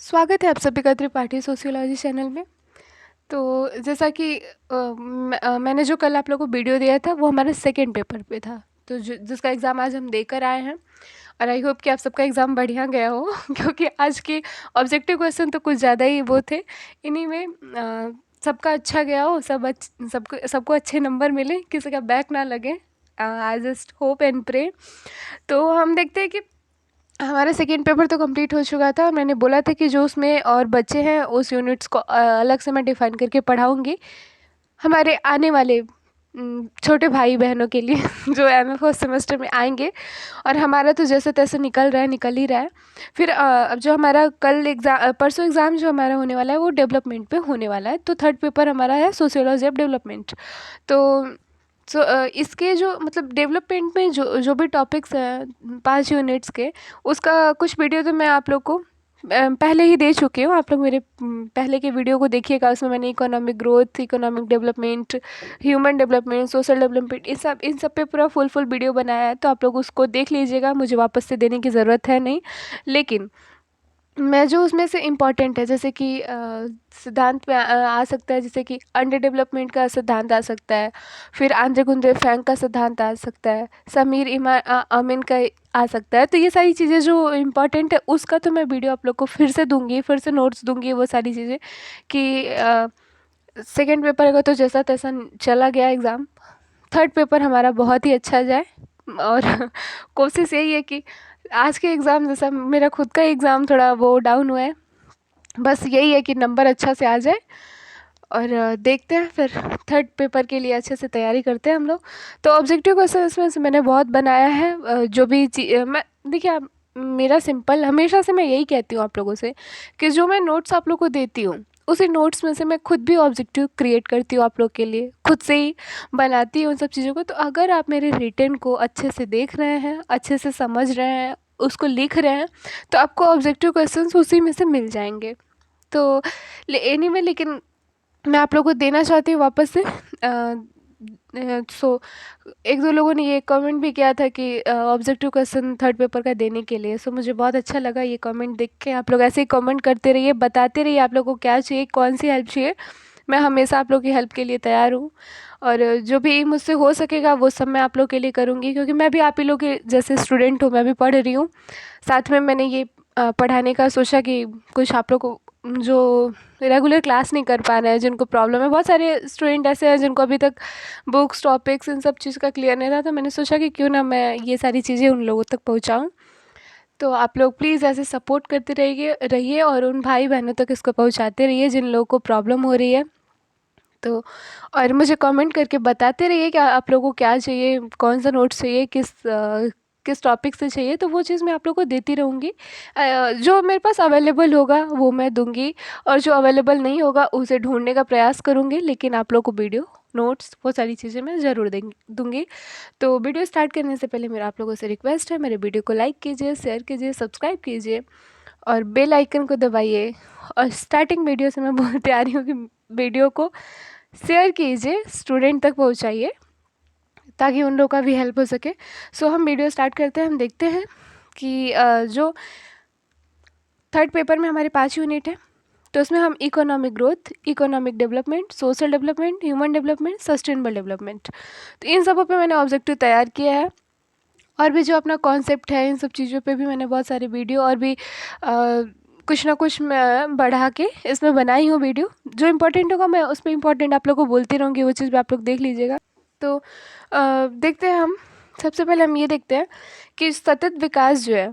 स्वागत है आप सभी का त्रिपाठी सोशियोलॉजी चैनल में। तो जैसा कि मैंने जो कल आप लोगों को वीडियो दिया था वो हमारे सेकंड पेपर पे था, तो जिसका एग्ज़ाम आज हम देकर आए हैं। और आई होप कि आप सबका एग्ज़ाम बढ़िया गया हो क्योंकि आज के ऑब्जेक्टिव क्वेश्चन तो कुछ ज़्यादा ही वो थे। इन्हीं में सबका अच्छा गया हो, सबको सबको अच्छे नंबर मिले, किसी का बैक ना लगे। I just hope and pray. तो हम देखते हैं कि हमारा सेकेंड पेपर तो कंप्लीट हो चुका था और मैंने बोला था कि जो उसमें और बच्चे हैं उस यूनिट्स को अलग से मैं डिफ़ाइन करके पढ़ाऊँगी हमारे आने वाले छोटे भाई बहनों के लिए जो एमए फर्स्ट सेमेस्टर में आएंगे। और हमारा तो जैसे तैसे निकल ही रहा है। फिर अब जो हमारा कल एग्ज़ाम परसों एग्ज़ाम जो हमारा होने वाला है वो डेवलपमेंट पे होने वाला है। तो थर्ड पेपर हमारा है सोशियोलॉजी ऑफ डेवलपमेंट। तो इसके जो मतलब डेवलपमेंट में जो जो भी टॉपिक्स हैं 5 यूनिट्स के, उसका कुछ वीडियो तो मैं आप लोग को पहले ही दे चुकी हूँ। आप लोग मेरे पहले के वीडियो को देखिएगा, उसमें मैंने economic growth, economic development, human development, social development, इन सब पे पूरा फुल वीडियो बनाया है। तो आप लोग उसको देख लीजिएगा, मुझे वापस से देने की ज़रूरत है नहीं। लेकिन मैं जो उसमें से इम्पॉर्टेंट है, जैसे कि सिद्धांत में आ सकता है, जैसे कि अंडर डेवलपमेंट का सिद्धांत आ सकता है, फिर आंद्रे गुंद्रे फैंक का सिद्धांत आ सकता है, समीर अमीन का आ सकता है। तो ये सारी चीज़ें जो इम्पॉर्टेंट है उसका तो मैं वीडियो आप लोग को फिर से दूंगी, फिर से नोट्स दूंगी, वो सारी चीज़ें कि सेकेंड पेपर का तो जैसा तैसा चला गया एग्ज़ाम। थर्ड पेपर हमारा बहुत ही अच्छा जाए। और कोशिश यही है कि आज के एग्ज़ाम जैसा मेरा खुद का एग्ज़ाम थोड़ा वो डाउन हुआ है, बस यही है कि नंबर अच्छा से आ जाए। और देखते हैं फिर थर्ड पेपर के लिए अच्छे से तैयारी करते हैं हम लोग। तो ऑब्जेक्टिव क्वेश्चन इसमें से मैंने बहुत बनाया है। जो भी मैं देखिए, आप मेरा सिंपल हमेशा से मैं यही कहती हूँ आप लोगों से कि जो मैं नोट्स आप लोग को देती हूँ उसी नोट्स में से मैं खुद भी ऑब्जेक्टिव क्रिएट करती हूँ आप लोग के लिए, खुद से ही बनाती हूँ उन सब चीज़ों को। तो अगर आप मेरे रिटन को अच्छे से देख रहे हैं, अच्छे से समझ रहे हैं, उसको लिख रहे हैं, तो आपको ऑब्जेक्टिव क्वेश्चंस उसी में से मिल जाएंगे। तो एनीवे, लेकिन मैं आप लोगों को देना चाहती हूँ वापस से। सो एक दो लोगों ने ये कमेंट भी किया था कि ऑब्जेक्टिव क्वेश्चन थर्ड पेपर का देने के लिए। सो मुझे बहुत अच्छा लगा ये कमेंट देख के। आप लोग ऐसे ही कमेंट करते रहिए, बताते रहिए आप लोगों को क्या चाहिए, कौन सी हेल्प चाहिए। मैं हमेशा आप लोग की हेल्प के लिए तैयार हूँ। और जो भी मुझसे हो सकेगा वो सब मैं आप लोग के लिए करूँगी, क्योंकि मैं भी आप ही लोग के जैसे स्टूडेंट हूँ, मैं भी पढ़ रही हूँ। साथ में मैंने ये पढ़ाने का सोचा कि कुछ आप लोग को जो रेगुलर क्लास नहीं कर पा रहे हैं, जिनको प्रॉब्लम है, बहुत सारे स्टूडेंट ऐसे हैं जिनको अभी तक बुक्स, टॉपिक्स, इन सब चीज़ का क्लियर नहीं था। तो मैंने सोचा कि क्यों ना मैं ये सारी चीज़ें उन लोगों तक पहुंचाऊं। तो आप लोग प्लीज़ ऐसे सपोर्ट करते रहिए और उन भाई बहनों तक इसको पहुंचाते रहिए जिन लोगों को प्रॉब्लम हो रही है। तो और मुझे कमेंट करके बताते रहिए कि आप लोगों को क्या चाहिए, कौन सा नोट्स चाहिए, किस टॉपिक से चाहिए। तो वो चीज़ मैं आप लोगों को देती रहूँगी। जो मेरे पास अवेलेबल होगा वो मैं दूंगी, और जो अवेलेबल नहीं होगा उसे ढूंढने का प्रयास करूँगी। लेकिन आप लोग को वीडियो, नोट्स, वो सारी चीज़ें मैं ज़रूर दूंगी। तो वीडियो स्टार्ट करने से पहले मेरा आप लोगों से रिक्वेस्ट है, मेरे वीडियो को लाइक कीजिए, शेयर कीजिए, सब्सक्राइब कीजिए और बेल आइकन को दबाइए। और स्टार्टिंग वीडियो से मैं बोलते आ रही हूँ कि वीडियो को शेयर कीजिए, स्टूडेंट तक पहुँचाइए, ताकि उन लोगों का भी हेल्प हो सके। सो हम वीडियो स्टार्ट करते हैं। हम देखते हैं कि जो थर्ड पेपर में हमारे 5 यूनिट है, तो उसमें हम economic growth, economic development, social development, human development, sustainable development, तो इन सबों पे मैंने ऑब्जेक्टिव तैयार किया है। और भी जो अपना कॉन्सेप्ट है, इन सब चीज़ों पे भी मैंने बहुत सारे वीडियो और भी कुछ ना कुछ मैं बढ़ा के इसमें बनाई हूँ वीडियो। जो इम्पोर्टेंट होगा मैं उस पर इम्पोर्टेंट आप लोग को बोलती रहूँगी, वो चीज़ भी आप लोग देख लीजिएगा। तो देखते हैं हम। सबसे पहले हम ये देखते हैं कि सतत विकास जो है,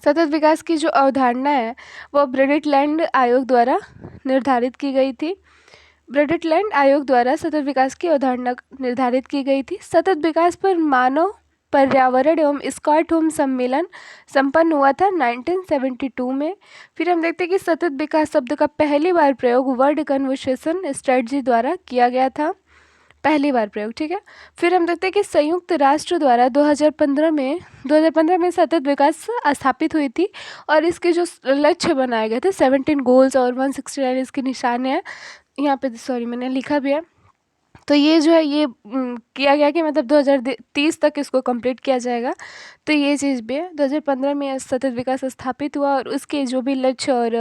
सतत विकास की जो अवधारणा है वो ब्रेडिट-लैंड आयोग द्वारा निर्धारित की गई थी। ब्रेडिट-लैंड आयोग द्वारा सतत विकास की अवधारणा निर्धारित की गई थी। सतत विकास पर मानव, पर्यावरण एवं स्टॉकहोम सम्मेलन संपन्न हुआ था 1972 में। फिर हम देखते हैं कि सतत विकास शब्द का पहली बार प्रयोग वर्ल्ड कन्वर्सेशन स्ट्रेटजी द्वारा किया गया था, पहली बार प्रयोग, ठीक है। फिर हम देखते हैं कि संयुक्त राष्ट्र द्वारा 2015 में सतत विकास स्थापित हुई थी। और इसके जो लक्ष्य बनाए गए थे 17 गोल्स और 169 इसके निशान हैं यहाँ पे, सॉरी मैंने लिखा भी है। तो ये जो है ये किया गया कि मतलब 2030 तक इसको कंप्लीट किया जाएगा। तो ये चीज़ भी है। 2015 में सतत विकास स्थापित हुआ और उसके जो भी लक्ष्य और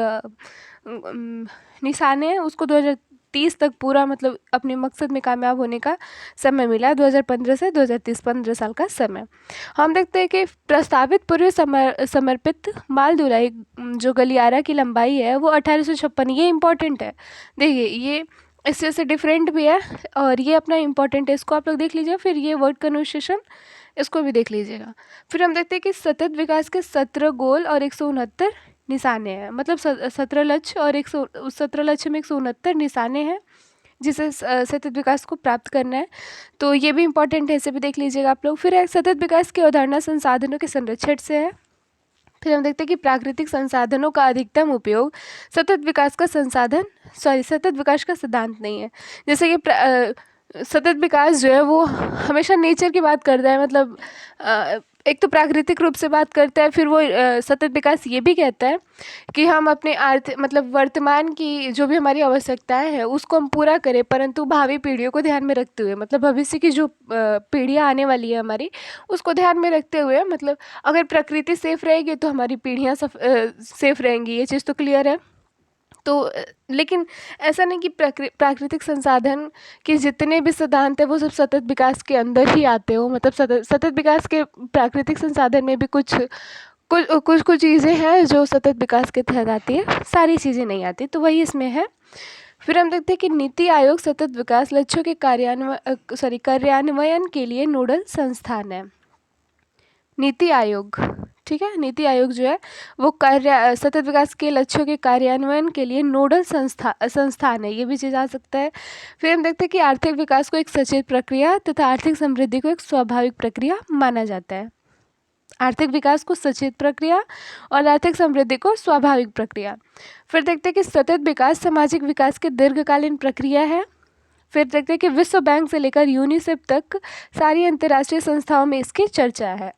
निशाने हैं उसको 2030 तक पूरा मतलब अपने मकसद में कामयाब होने का समय मिला। 2015 से 2030 15 साल का समय। हम देखते हैं कि प्रस्तावित पूर्व समर्पित माल ढुलाई जो गलियारा की लंबाई है वो 1856, ये इम्पोर्टेंट है। देखिए ये इससे से डिफरेंट भी है और ये अपना इम्पोर्टेंट है, इसको आप लोग देख लीजिए। फिर ये वर्ड कन्वर्सेशन इसको भी देख लीजिएगा। फिर हम देखते हैं कि सतत विकास के 17 गोल और 169 निशाने हैं। मतलब 17 लक्ष्य और 17 लक्ष्य में 169 निशाने हैं जिसे सतत विकास को प्राप्त करना है। तो ये भी इम्पोर्टेंट है, इसे भी देख लीजिएगा आप लोग। फिर एक सतत विकास की अवधारणा संसाधनों के संरक्षण से है। फिर हम देखते हैं कि प्राकृतिक संसाधनों का अधिकतम उपयोग सतत विकास का सतत विकास का सिद्धांत नहीं है। जैसे कि सतत विकास जो है वो हमेशा नेचर की बात करता है, मतलब एक तो प्राकृतिक रूप से बात करता है। फिर वो सतत विकास ये भी कहता है कि हम अपने मतलब वर्तमान की जो भी हमारी आवश्यकताएं हैं उसको हम पूरा करें, परंतु भावी पीढ़ियों को ध्यान में रखते हुए, मतलब भविष्य की जो पीढ़ियाँ आने वाली है हमारी उसको ध्यान में रखते हुए, मतलब अगर प्रकृति सेफ रहेगी तो हमारी पीढ़ियाँ सेफ रहेंगी, ये चीज़ तो क्लियर है। तो लेकिन ऐसा नहीं कि प्राकृतिक संसाधन के जितने भी सिद्धांत है वो सब सतत विकास के अंदर ही आते हो। मतलब सतत विकास के प्राकृतिक संसाधन में भी कुछ चीज़ें हैं जो सतत विकास के तहत आती है, सारी चीज़ें नहीं आती, तो वही इसमें है। फिर हम देखते हैं कि नीति आयोग सतत विकास लक्ष्यों के कार्यान्वयन के लिए नोडल संस्थान है। नीति आयोग, ठीक है, नीति आयोग जो है वो सतत विकास के लक्ष्यों के कार्यान्वयन के लिए नोडल संस्थान है, ये भी चीज़ आ सकता है। फिर हम देखते हैं कि आर्थिक विकास को एक सचेत प्रक्रिया तथा आर्थिक समृद्धि को एक स्वाभाविक प्रक्रिया माना जाता है। आर्थिक विकास को सचेत प्रक्रिया और आर्थिक समृद्धि को स्वाभाविक प्रक्रिया। फिर देखते हैं कि सतत विकास सामाजिक विकास की दीर्घकालीन प्रक्रिया है। फिर देखते हैं कि विश्व बैंक से लेकर यूनिसेफ तक सारी अंतर्राष्ट्रीय संस्थाओं में इसकी चर्चा है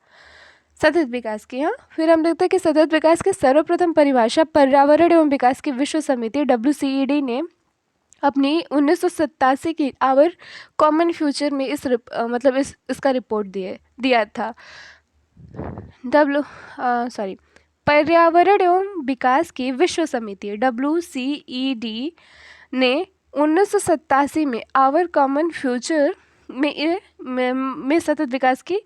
सतत विकास की। हाँ, फिर हम देखते हैं कि सतत विकास की सर्वप्रथम परिभाषा पर्यावरण एवं विकास की विश्व समिति WCED ने अपनी 1987 की आवर कॉमन फ्यूचर में इसका रिपोर्ट दिया था। पर्यावरण एवं विकास की विश्व समिति WCED ने 1987 में आवर कॉमन फ्यूचर में सतत विकास की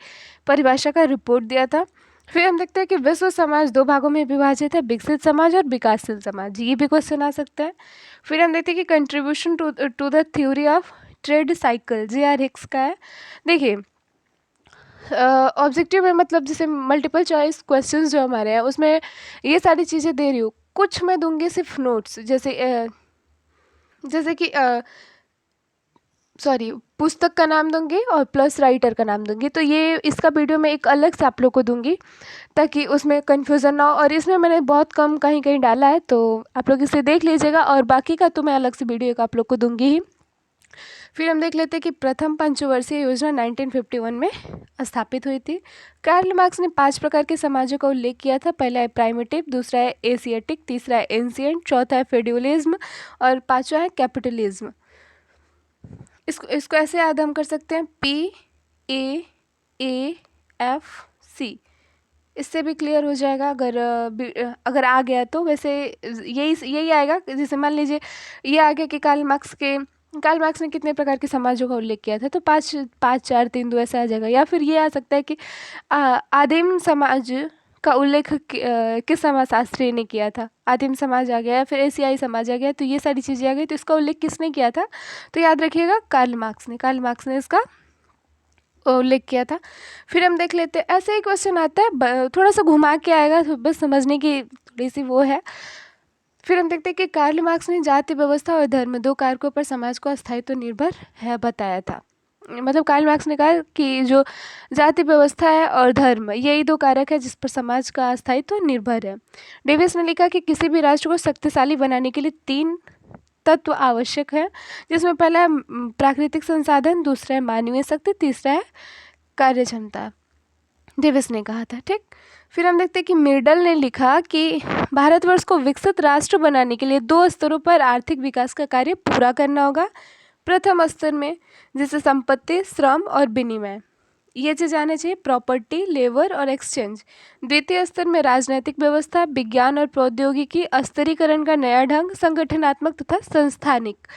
परिभाषा का रिपोर्ट दिया था। फिर हम देखते हैं कि विश्व समाज दो भागों में विभाजित है, विकसित समाज और विकासशील समाज, ये भी क्वेश्चन आ सकता है। फिर हम देखते हैं कि contribution to the theory of trade cycle JR Hicks का है। देखिए ऑब्जेक्टिव में मतलब जैसे मल्टीपल चॉइस क्वेश्चंस जो हमारे हैं उसमें ये सारी चीज़ें दे रही हूँ, कुछ मैं दूंगी सिर्फ नोट्स, जैसे कि पुस्तक का नाम दूंगी और प्लस राइटर का नाम दूंगी। तो ये इसका वीडियो मैं एक अलग से आप लोग को दूंगी ताकि उसमें कन्फ्यूज़न ना हो, और इसमें मैंने बहुत कम कहीं कहीं डाला है तो आप लोग इसे देख लीजिएगा, और बाकी का तो मैं अलग से वीडियो एक आप लोग को दूंगी ही। फिर हम देख लेते हैं कि प्रथम पंचवर्षीय योजना 1951 में स्थापित हुई थी। कार्ल मार्क्स ने 5 प्रकार के समाजों का उल्लेख किया था। पहला है प्राइमेटिव, दूसरा है एशियाटिक, तीसरा है एंशिएंट, चौथा है फेड्यूलिज्म और पांचवा है कैपिटलिज्म। इसको ऐसे याद हम कर सकते हैं PAAFC, इससे भी क्लियर हो जाएगा अगर आ गया तो। वैसे यही आएगा, जैसे मान लीजिए ये आ गया कि कार्ल मार्क्स ने कितने प्रकार के समाजों का उल्लेख किया था, तो 5 5 4 3 2 ऐसा आ जाएगा। या फिर ये आ सकता है कि आदिम समाज का उल्लेख किस समाजशास्त्री ने किया था। आदिम समाज आ गया, फिर एशियाई समाज आ गया, तो ये सारी चीज़ें आ गई। तो इसका उल्लेख किसने किया था, तो याद रखिएगा कार्ल मार्क्स ने इसका उल्लेख किया था। फिर हम देख लेते हैं, ऐसे ही क्वेश्चन आता है थोड़ा सा घुमा के आएगा, तो बस समझने की थोड़ी सी वो है। फिर हम देखते हैं कि कार्ल मार्क्स ने जाति व्यवस्था और धर्म 2 कारकों पर समाज को अस्थायित्व निर्भर है बताया था। मतलब कार्ल मार्क्स ने कहा कि जो जाति व्यवस्था है और धर्म, यही 2 कारक है जिस पर समाज का अस्थायित्व निर्भर है। डेविस ने लिखा कि किसी भी राष्ट्र को शक्तिशाली बनाने के लिए 3 तत्व आवश्यक है, जिसमें पहला है प्राकृतिक संसाधन, दूसरा है मानवीय शक्ति, तीसरा है कार्य क्षमता। डेविस ने कहा था, ठीक। फिर हम देखते हैं कि मिर्डल ने लिखा कि भारतवर्ष को विकसित राष्ट्र बनाने के लिए 2 स्तरों पर आर्थिक विकास का कार्य पूरा करना होगा। प्रथम स्तर में जैसे संपत्ति, श्रम और विनिमय, ये चीज़ आने चाहिए, प्रॉपर्टी, लेबर और एक्सचेंज। द्वितीय स्तर में राजनैतिक व्यवस्था, विज्ञान और प्रौद्योगिकी, स्तरीकरण का नया ढंग, संगठनात्मक तथा संस्थानिक,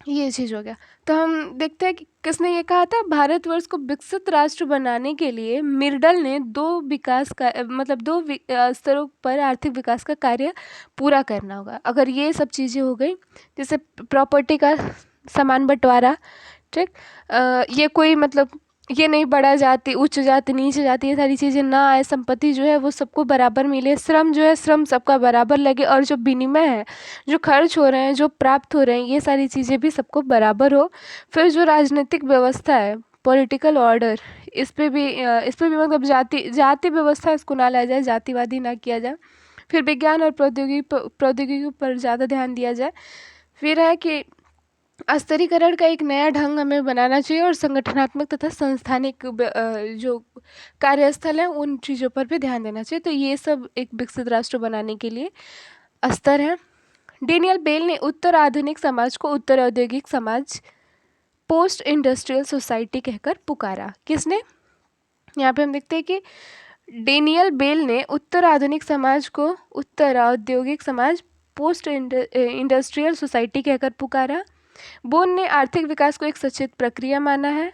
ये चीज़ हो गया। तो हम देखते हैं कि किसने ये कहा था, भारतवर्ष को विकसित राष्ट्र बनाने के लिए मिर्डल ने दो विकास का मतलब स्तरों पर आर्थिक विकास का कार्य पूरा करना होगा। अगर ये सब चीज़ें हो गई, जैसे प्रॉपर्टी का समान बंटवारा, ठीक, ये कोई मतलब ये नहीं बड़ा जाति, उच्च जाति, नीच जाति, ये सारी चीज़ें ना आए, संपत्ति जो है वो सबको बराबर मिले, श्रम जो है श्रम सबका बराबर लगे, और जो विनिमय है, जो खर्च हो रहे हैं, जो प्राप्त हो रहे हैं, ये सारी चीज़ें भी सबको बराबर हो। फिर जो राजनीतिक व्यवस्था है, पॉलिटिकल ऑर्डर, इस पे भी मतलब जाति जाति व्यवस्था इसको ना लाया जाए, जातिवादी ना किया जाए। फिर विज्ञान और प्रौद्योगिकी पर ज़्यादा ध्यान दिया जाए। फिर है कि स्तरीकरण का एक नया ढंग हमें बनाना चाहिए, और संगठनात्मक तथा संस्थानिक जो कार्यस्थल है उन चीज़ों पर भी ध्यान देना चाहिए। तो ये सब एक विकसित राष्ट्र बनाने के लिए स्तर है। डेनियल बेल ने उत्तर आधुनिक समाज को उत्तर औद्योगिक समाज, पोस्ट इंडस्ट्रियल सोसाइटी कहकर पुकारा। किसने? यहाँ पे हम देखते हैं कि डेनियल बेल ने उत्तर आधुनिक समाज को उत्तर औद्योगिक समाज, पोस्ट इंडस्ट्रियल सोसाइटी कहकर पुकारा। बोन ने आर्थिक विकास को एक सचेत प्रक्रिया माना है।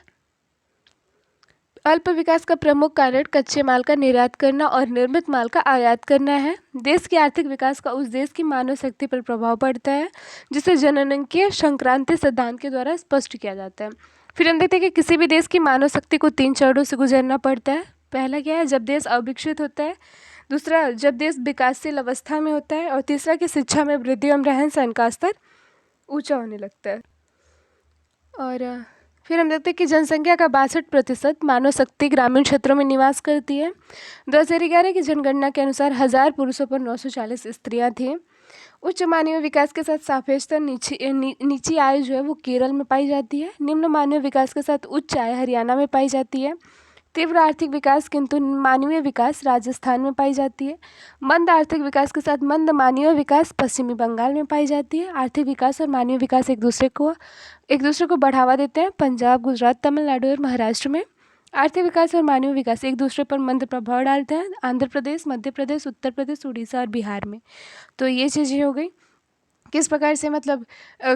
अल्प विकास का प्रमुख कारण कच्चे माल का निर्यात करना और निर्मित माल का आयात करना है। देश के आर्थिक विकास का उस देश की मानव शक्ति पर प्रभाव पड़ता है, जिसे जननांकीय संक्रांति सिद्धांत के द्वारा स्पष्ट किया जाता है। फिर हम देखते हैं कि किसी भी देश की मानव शक्ति को 3 चरणों से गुजरना पड़ता है। पहला क्या है, जब देश अविकसित होता है। दूसरा, जब देश विकासशील अवस्था में होता है। और तीसरा कि शिक्षा में वृद्धि एवं रहन सहन का स्तर ऊंचा होने लगता है। और फिर हम देखते हैं कि जनसंख्या का 62% मानव शक्ति ग्रामीण क्षेत्रों में निवास करती है। 2011 की जनगणना के अनुसार 1000 पुरुषों पर 940 स्त्रियां थीं। उच्च मानवीय विकास के साथ सापेक्षता नीची आय जो है वो केरल में पाई जाती है। निम्न मानवीय विकास के साथ उच्च आय हरियाणा में पाई जाती है। तीव्र आर्थिक विकास किंतु मानवीय विकास राजस्थान में पाई जाती है। मंद आर्थिक विकास के साथ मंद मानवीय विकास पश्चिमी बंगाल में पाई जाती है। आर्थिक विकास और मानवीय विकास एक दूसरे को बढ़ावा देते हैं पंजाब, गुजरात, तमिलनाडु और महाराष्ट्र में। आर्थिक विकास और मानवीय विकास एक दूसरे पर मंद प्रभाव डालते हैं आंध्र प्रदेश, मध्य प्रदेश, उत्तर प्रदेश, उड़ीसा और बिहार में। तो ये चीज़ें हो गई किस प्रकार से मतलब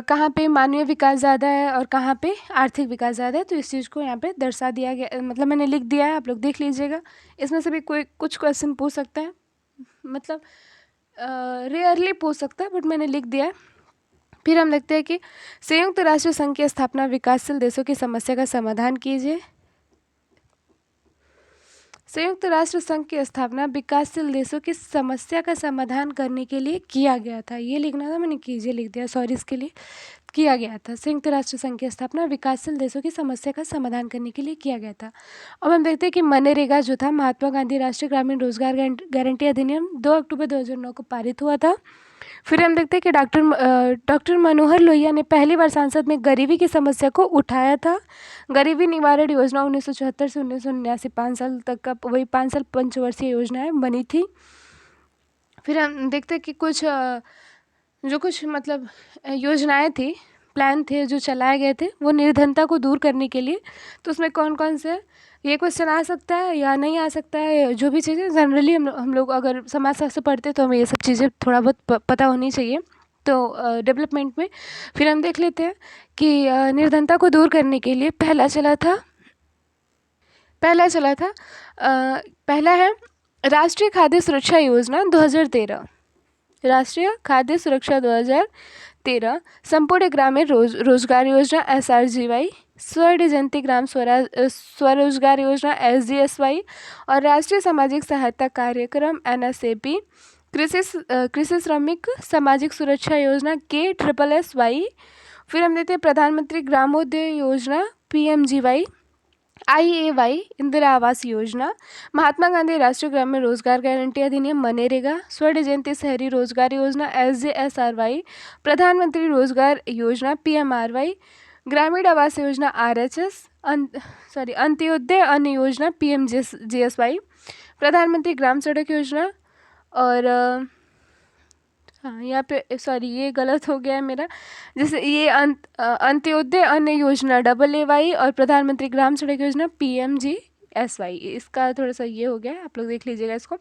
कहाँ पे मानवीय विकास ज़्यादा है और कहाँ पे आर्थिक विकास ज़्यादा है। तो इस चीज़ को यहाँ पे दर्शा दिया गया, मतलब मैंने लिख दिया है, आप लोग देख लीजिएगा। इसमें से भी कोई कुछ क्वेश्चन पूछ सकता है, मतलब रेयरली पूछ सकता है, बट मैंने लिख दिया है। फिर हम देखते हैं कि संयुक्त राष्ट्र संघ की स्थापना विकासशील देशों की समस्या का समाधान कीजिए। संयुक्त राष्ट्र संघ की स्थापना विकासशील देशों की समस्या का समाधान करने के लिए किया गया था। ये लिखना था, मैंने कीजिए लिख दिया, सॉरी इसके लिए। किया गया था, संयुक्त राष्ट्र संघ की स्थापना विकासशील देशों की समस्या का समाधान करने के लिए किया गया था। अब हम देखते हैं कि मनरेगा जो था, महात्मा गांधी राष्ट्रीय ग्रामीण रोजगार गारंटी अधिनियम 2 अक्टूबर 2009 को पारित हुआ था। फिर हम देखते हैं कि डॉक्टर मनोहर लोहिया ने पहली बार संसद में गरीबी की समस्या को उठाया था। गरीबी निवारण योजना 1974 से 1979, 5 साल तक का, वही 5 साल पंचवर्षीय योजनाएं बनी थी। फिर हम देखते हैं कि कुछ मतलब योजनाएं थी, प्लान थे जो चलाए गए थे वो निर्धनता को दूर करने के लिए। तो उसमें कौन कौन से, ये क्वेश्चन आ सकता है या नहीं आ सकता है, जो भी चीज़ें जनरली हम लोग अगर समाजशास्त्र पढ़ते हैं तो हमें ये सब चीज़ें थोड़ा बहुत पता होनी चाहिए। तो डेवलपमेंट में फिर हम देख लेते हैं कि निर्धनता को दूर करने के लिए पहला चला था पहला है राष्ट्रीय खाद्य सुरक्षा योजना 2013। राष्ट्रीय खाद्य सुरक्षा 2013, संपूर्ण ग्रामीण रोजगार योजना SRGY, स्वर्ण जयंती ग्राम स्वरोजगार योजना SGSY और राष्ट्रीय सामाजिक सहायता कार्यक्रम NSAP, कृषि श्रमिक सामाजिक सुरक्षा योजना KSSY। फिर हम देखते हैं प्रधानमंत्री ग्रामोदय योजना PMGY, IAY, इंदिरा आवास योजना, महात्मा गांधी राष्ट्रीय ग्रामीण रोजगार गारंटी अधिनियम मनरेगा, स्वर्ण जयंती शहरी रोजगार योजना SJSRY, प्रधानमंत्री रोजगार योजना PMRY, ग्रामीण आवास योजना RHS, अंत्योदय अन्न योजना PMGSY, प्रधानमंत्री ग्राम सड़क योजना और हाँ, यहाँ पे सॉरी ये गलत हो गया है मेरा। जैसे ये अंत्योदय अन्न योजना AAY और प्रधानमंत्री ग्राम सड़क योजना PMGSY, इसका थोड़ा सा ये हो गया है, आप लोग देख लीजिएगा इसको।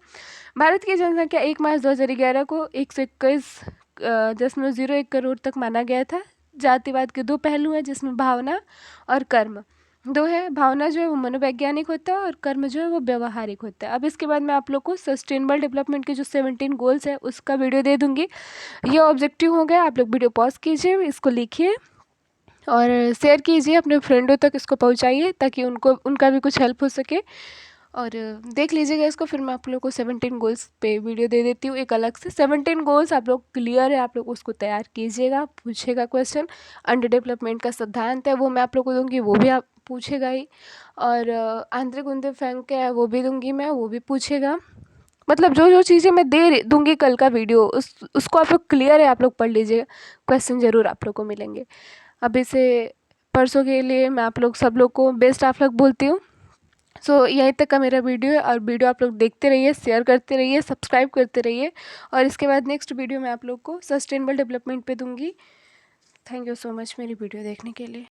भारत की जनसंख्या 1 मार्च 2011 को 121.01 करोड़ तक माना गया था। जातिवाद के दो पहलू हैं, जिसमें भावना और कर्म दो है। भावना जो है वो मनोवैज्ञानिक होता है और कर्म जो है वो व्यवहारिक होता है। अब इसके बाद मैं आप लोग को सस्टेनेबल डेवलपमेंट के जो 17 गोल्स है उसका वीडियो दे दूंगी। ये ऑब्जेक्टिव हो गया, आप लोग वीडियो पॉज कीजिए, इसको लिखिए और शेयर कीजिए अपने फ्रेंडों तक, इसको पहुंचाइए ताकि उनका भी कुछ हेल्प हो सके। और देख लीजिएगा इसको, फिर मैं आप लोग को 17 गोल्स पे वीडियो दे देती हूँ एक अलग से। 17 गोल्स आप लोग क्लियर है, आप लोग उसको तैयार कीजिएगा, पूछेगा क्वेश्चन। अंडर डेवलपमेंट का सिद्धांत है वो मैं आप लोग को दूंगी, वो भी आप पूछेगा ही। और आंतरिक उद्दीपक फेंक है वो भी दूंगी मैं, वो भी पूछेगा। मतलब जो जो चीज़ें मैं दूंगी कल का वीडियो उसको आप लोग क्लियर है, आप लोग पढ़ लीजिए, क्वेश्चन ज़रूर आप लोग को मिलेंगे। अभी से परसों के लिए मैं आप लोग सब लोग को बेस्ट ऑफ लक बोलती हूँ। सो यहीं तक का मेरा वीडियो है, और वीडियो आप लोग देखते रहिए, शेयर करते रहिए, सब्सक्राइब करते रहिए। और इसके बाद नेक्स्ट वीडियो मैं आप लोग को सस्टेनेबल डेवलपमेंट पे दूंगी। थैंक यू सो मच मेरी वीडियो देखने के लिए।